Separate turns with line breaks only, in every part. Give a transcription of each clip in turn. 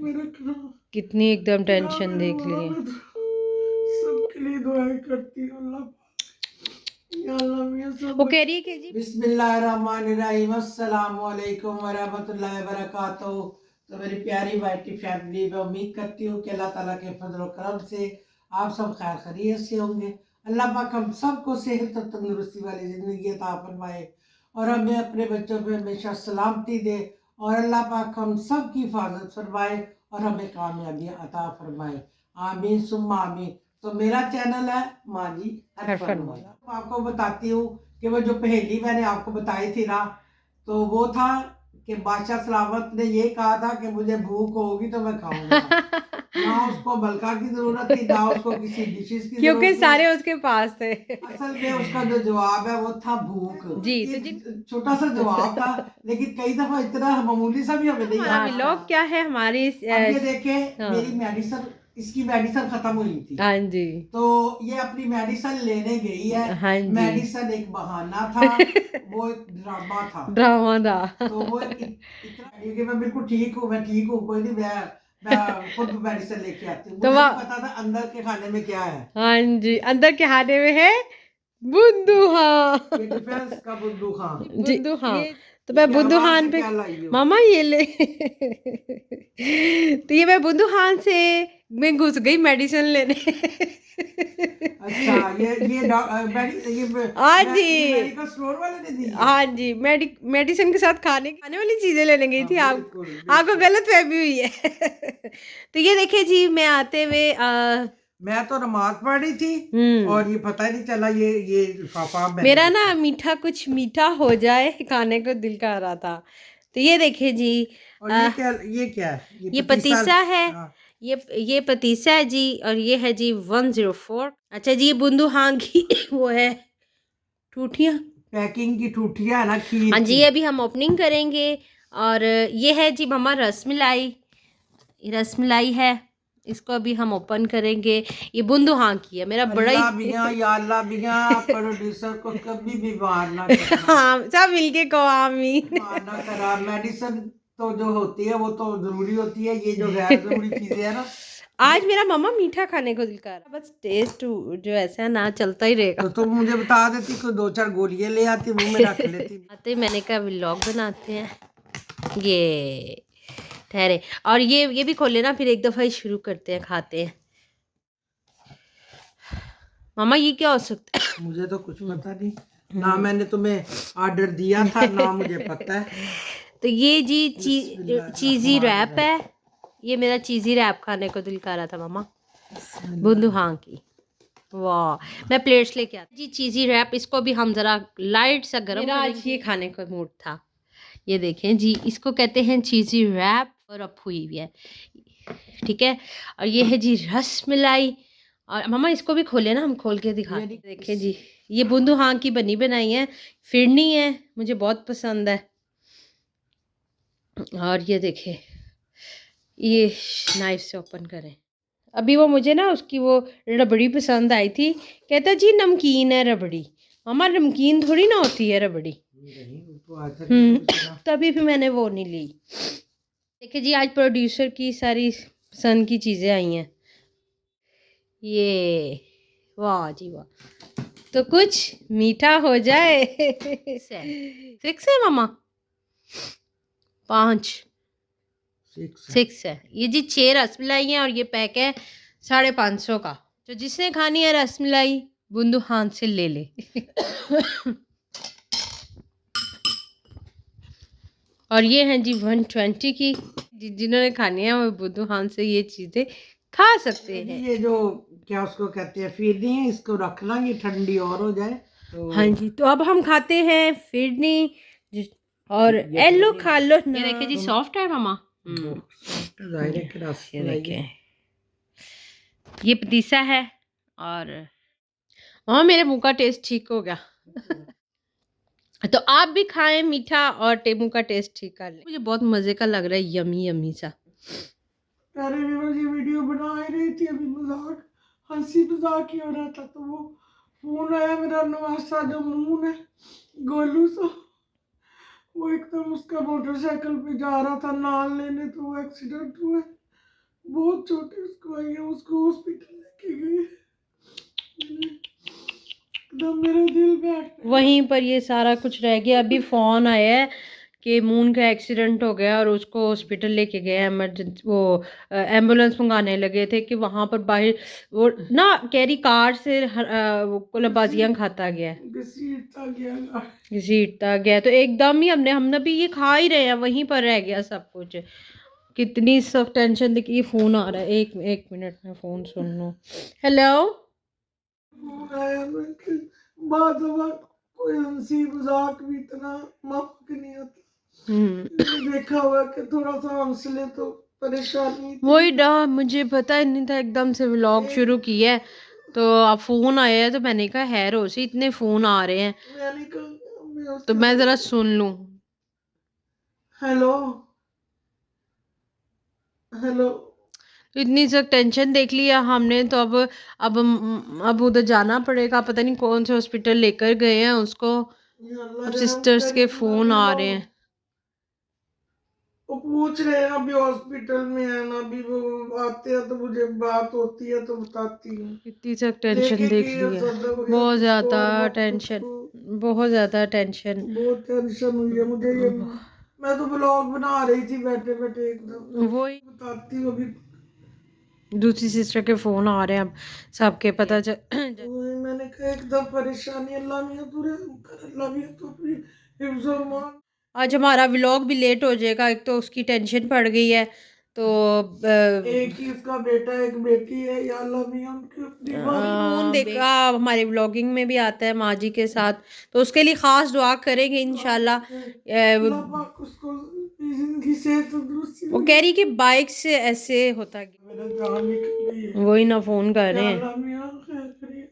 में रखना।
कितनी एकदम टेंशन देख लिए।
सबके लिए दुआएं करती हूँ अल्लाह।
वो कह रही है कि जी
बिस्मिल्लाहिर्रहमानिर्रहीम, अस्सलाम वालेकुम वरहमतुल्लाहि वबरकातुहू। तो मेरी प्यारी वाइटी फैमिली, मैं उम्मीद करती हूँ कि अल्लाह ताला के फजल और करम से आप सब खैर खैरियत से होंगे। अल्लाह पाक हम सबको सेहत और तंदुरुस्ती वाली ज़िंदगी अता फरमाए और हमें अपने बच्चों पे हमेशा सलामती दे और अल्लाह पाक हम सब की हिफाजत फरमाए और हमें कामयाबी अता फरमाए। आमीन सुम्मा आमीन। तो मेरा चैनल है माँ जी हरफन वाला। आपको बताती हूँ कि वो जो पहेली मैंने आपको बताई थी ना, तो वो था कि बादशाह सलामत ने ये कहा था कि मुझे भूख होगी तो मैं खाऊंगा। ना उसको बलका की जरूरत थी, ना उसको किसी डिशेस की
क्योंकि
जरूरत
सारे
थी।
उसके पास थे।
असल में उसका जो जवाब है वो था भूख।
जी तो जी
एक छोटा सा जवाब था, लेकिन कई दफा इतना मामूली सा भी हमें नहीं
हमारा
आता।
व्लॉग क्या है हमारी
अब ये देखे मेरी
हाँ
मेडिसिन, इसकी मेडिसिन खत्म हुई थी,
हाँ जी
तो ये अपनी मेडिसिन लेने गई है।
हाँ जी
मेडिसिन एक बहाना था, वो एक ड्रामा था।
ड्रामा था।
तो वो इतना कि मैं बिल्कुल ठीक हूँ, मैं ठीक हूँ, कोई नहीं, मैं खुद मेडिसिन लेके आती हूँ।
तो
मुझे नहीं
वह
पता था अंदर के खाने में क्या है।
हाँ जी अंदर के खाने में है बुंदू हाँ
ये डिफेंस का बुद्धू खां।
जी बुंदू हाँ तो
ये
मैं
क्या
बुंदू
वहां से
खान पे
क्या लाई हो?
मामा ये ले तो ये मैं बुंदू खान से मैं घुस गई मेडिसिन लेने।
अच्छा, ये
हाँ जी
मेडिकल स्टोर वाले ने दी है।
हाँ जी मेडिसिन के साथ खाने वाली चीजें लेने गई
हाँ
थी। आप
बिल्कुल
आपको
बिल्कुल।
गलत फहमी हुई है। तो ये देखिए जी मैं आते हुए
मैं तो नमाज पढ़ रही थी और ये पता ही नहीं चला ये लिफाफा मैंने
मेरा ना
देखा।
मीठा कुछ मीठा हो जाए खाने को दिल कर रहा था। तो ये देखिए जी
और
आ,
ये क्या है? ये
ये
पतीसा।
पतीसा है।
हाँ।
ये पतीसा है जी और ये है जी 104। अच्छा जी ये बूंदू हाँ की वो है ठूठियाँ।
पैकिंग की ठूठियां है ना,
हाँ
खीर
जी
की।
ये अभी हम ओपनिंग करेंगे। और ये है जी मम्मा रसमलाई। रसमलाई है इसको अभी हम ओपन करेंगे। ये बूंदू हाँ की है मेरा बड़ा
अल्लाह
ही
मियाँ या अल्लाह मियाँ, प्रोड्यूसर को कभी भी वार ना करना।
हाँ सब मिलके को आमीन।
वार ना करा। मेडिसिन तो जो होती है वो तो जरूरी होती है, ये जो गैर जरूरी चीजें है ना।
आज मेरा मम्मा मीठा खाने को दिल कर रहा है बस टेस्ट जो ऐसा है ना चलता ही रहेगा।
तो तुम मुझे बता देती, कोई दो चार गोलियां ले आती, मुंह में रख लेती।
आते मैंने कहा व्लॉग बनाते हैं ये ठहरे। और ये भी खोले ना फिर एक दफ़ा ही शुरू करते हैं खाते हैं। मामा ये क्या हो सकता है?
मुझे तो कुछ पता नहीं, ना मैंने तुम्हें ऑर्डर दिया था ना मुझे पता है।
तो ये जी चीज़ी रैप
बिस्मिल्लाहिर्रहमानिर्रहीम।
है। ये मेरा चीज़ी रैप खाने को दिल कर रहा था मामा। बूंदू हाँ की वाह मैं प्लेट्स लेके आती जी चीज़ी रैप। इसको भी हम ज़रा लाइट सा गर्म मेरा आज ये खाने का मूड था। ये देखें जी इसको कहते हैं चीज़ी रैप और अब हुई हुई है ठीक है। और ये है जी रस मलाई। और मामा इसको भी खोले ना हम खोल के दिखा देखें जी। ये बूंदू हाँ की बनी बनाई है फिरनी है मुझे बहुत पसंद है। और ये देखें ये नाइफ से ओपन करें। अभी वो मुझे ना उसकी वो रबड़ी पसंद आई थी। कहता जी नमकीन है रबड़ी। मामा नमकीन थोड़ी ना होती है रबड़ी। तभी भी मैंने वो नहीं ली। देखिए जी आज प्रोड्यूसर की सारी पसंद की चीज़ें आई हैं। ये वाह जी वाह तो कुछ मीठा हो जाए। 6 है मामा 5 6 है। ये जी 6 रसमलाई हैं और ये पैक है 550 का। तो जिसने खानी है रसमलाई बूंदू हाथ से ले ले। और ये हैं जी 120 की। जिन्होंने खानी है वो बूंदू हाथ से ये चीज़ें खा सकते हैं।
ये जो क्या उसको कहते हैं फिरनी है, इसको रख लांगे ठंडी और हो जाए तो।
हाँ जी तो अब हम खाते हैं फिरनी और एलो खा लो ना। ये देखिए जी सॉफ्ट है मामा।
जाहिर है कि रस
ये
मलाई
देखिए ये पतीसा है। और हाँ मेरे मुंह का टेस्ट ठीक हो गया। तो आप भी खाएं मीठा और टेमू का टेस्ट ठीक कर लें। मुझे बहुत मज़े का लग रहा है यमी यमी सा।
प्यारे व्यूअर्स, ये वीडियो बना ही रही थी, अभी मजाक हंसी मजाक ही हो रहा था, तो वो फोन आया मेरा नवासा जो मून है गोलू सा, वो एकदम उसका मोटरसाइकिल पे जा रहा था नाल लेने, तो वो एक्सीडेंट हुआ। बहुत छोटी उसको आई है, उसको हॉस्पिटल लेके गए। एकदम मेरा दिल बैठ
वहीं पर ये सारा कुछ रह गया। अभी फ़ोन आया है कि मून का एक्सीडेंट हो गया और उसको हॉस्पिटल लेके गए इमरजेंसी, वो एम्बुलेंस मंगाने लगे थे कि वहाँ पर बाहर वो ना कैरी कार से वो कुलबाजियाँ खाता गया है,
घसीटता गया।
घसीटता गया। तो एकदम ही हमने भी ये खा ही रहे हैं, वहीं पर रह गया सब कुछ। कितनी सब टेंशन। देखिए फ़ोन आ रहा है, एक मिनट में फ़ोन सुन लो। हेलो।
फोन आया, मैं बात कोई हंसी मजाक भी इतना माफक नहीं आता। देखा हुआ कि थोड़ा सा हंस ले तो परेशानी थी।
वही ना, मुझे पता ही नहीं था, एकदम से व्लॉग शुरू किया है तो अब फ़ोन आया है, तो मैंने कहा है रोसी इतने फ़ोन आ रहे हैं
मैंने कहा
तो मैं ज़रा सुन लूँ।
Hello hello.
तो इतनी सब टेंशन देख लिया हमने, तो अब उधर जाना पड़ेगा। पता नहीं कौन से हॉस्पिटल लेकर गए हैं उसको।
अल्लाह
अब
रहम
सिस्टर्स
करे।
के फ़ोन
अभी
आ रहे
लोग
हैं।
वो पूछ रहे हैं अभी हॉस्पिटल में है ना, अभी वो आते हैं तो मुझे बात होती है तो बताती हूँ।
इतनी सब टेंशन
लेके
देख
गई
लिया,
सदर वगैरह
बहुत
किसको
ज़्यादा
और वक्त
टेंशन,
उसको
बहुत ज़्यादा टेंशन।
बहुत टेंशन हुई है मुझे ये। मैं तो ब्लॉग बना रही थी बैठे बैठे, एकदम
वही
बताती हूँ अभी।
दूसरी सिस्टर के फ़ोन आ रहे हैं अब सबके, पता चल।
वही मैंने कहा एकदम परेशानी, अल्लाह मियाँ तू रहम कर, अल्लाह मियाँ तू अपनी हिफ्ज़ और मान।
आज हमारा व्लॉग भी लेट हो जाएगा, एक तो उसकी टेंशन पड़ गई है तो
एक ही उसका बेटा एक बेटी है, या अल्लाह मियाँ उनकी अपनी
मून देखा हमारे व्लॉगिंग में भी आता है माँ जी के साथ, तो उसके लिए ख़ास दुआ करेंगे इंशाल्लाह।
अल्लाह पाक उसको जिंदगी से तंदुरुस्ती
वो
दे।
कह रही कि बाइक से ऐसे होता गया।
मेरा जान निकल गई है।
वही ना फ़ोन कर
या
रहे हैं।
अल्लाह मियाँ खैर करिए।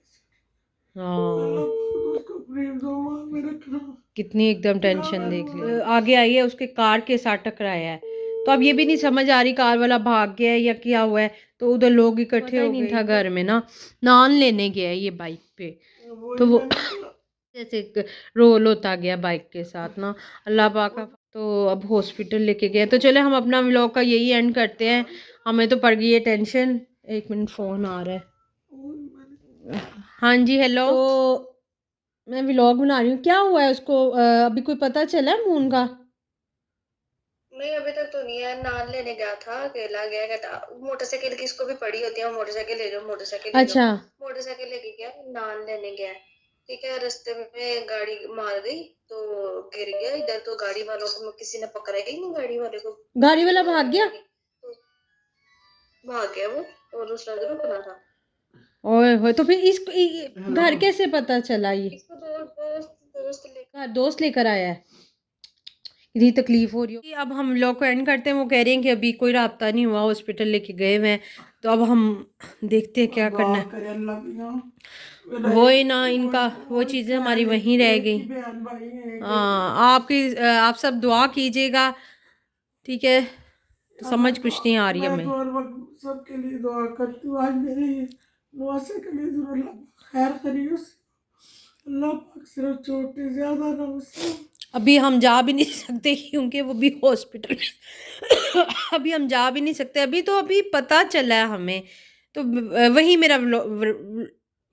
हाँ,
अल्लाह पाक उसको अपनी हिफ्ज़ और मान में रखना।
कितनी एकदम
या
टेंशन देख ली।
अल्लाह।
आगे आई है उसके कार के साथ टकराया है, तो अब ये भी नहीं समझ आ रही कार वाला भाग गया है या क्या हुआ है। तो उधर लोग इकट्ठे हो नहीं था घर में ना, नान लेने गया है ये बाइक पे, तो
वही
वो
मैंने कहा।
जैसे एक रोल होता गया बाइक के साथ ना, अल्लाह पाक का। तो अब हॉस्पिटल लेके गए, तो चले हम अपना व्लॉग का यही एंड करते हैं। हमें तो पड़ गई है टेंशन। एक मिनट फ़ोन आ रहा है। हाँ जी, हेलो। तो मैं व्लॉग बना रही हूँ, क्या हुआ है उसको? अभी कोई पता चला है मून का?
नहीं अभी तक तो नहीं है। नान लेने गया था, अकेला गया। कहता मोटरसाइकिल किसको भी पड़ी होती है, वो मोटरसाइकिल ले जाओ, मोटरसाइकिल ले जाओ।
अच्छा।
मोटरसाइकिल लेके गया, नान लेने गया। ठीक है, रास्ते में गाड़ी मार गई तो गिर गया। इधर तो गाड़ी वालों को किसी ने पकड़ा ही नहीं, गाड़ी वाले को।
गाड़ी वाला भाग गया?
तो भाग गया वो, और दूसरा जो रुकना था।
ओए होए, तो फिर घर कैसे पता चला? ये
इसको दोस्त लेकर
घर दोस्त लेकर आया है? इतनी तकलीफ हो रही हो। अब हम लोग को एंड करते हैं। वो कह रहे हैं कि अभी कोई राब्ता नहीं हुआ, हॉस्पिटल लेके गए हुए हैं, तो अब हम देखते हैं क्या करना है।
करे अल्लाह मियाँ।
वही ना, इनका वो चीज़ें हमारी वहीं रह गई।
बहन भाई है।
हाँ, आप सब दुआ कीजिएगा, ठीक है? तो समझ कुछ नहीं आ रही
मैं
हमें।
तो हर वक्त सबके लिए दुआ करती हूँ। आज मेरे मुआसे के लिए जरूर अल्लाह खैर करिए उसे। अल्लाह पाक सिर्फ चोट ज्यादा ना उसे।
अभी हम जा भी नहीं सकते क्योंकि वो भी हॉस्पिटल में। अभी हम जा भी नहीं सकते, अभी पता चला है हमें। तो वही मेरा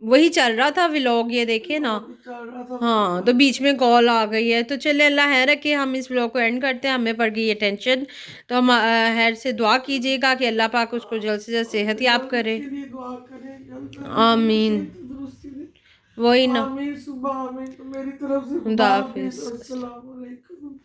वही चल रहा था व्लॉग, ये देखिए ना।
चल रहा था।
हाँ, तो बीच में कॉल आ गई है, तो चले अल्लाह है रखे, हम इस व्लॉग को एंड करते हैं। हमें पड़ गई ये टेंशन, तो हम हैर से दुआ कीजिएगा कि अल्लाह पाक उसको जल्द से जल्द सेहत याब करे।
उसके लिए दुआ करें कि अल्लाह
आमीन।
तंदुरुस्ती दे।
वही ना।
आमीन सुबह आमीन। तो मेरी तरफ से
खुदा
खुदा हाफिज।
हाफिज।
अस्सलाम वालेकुम।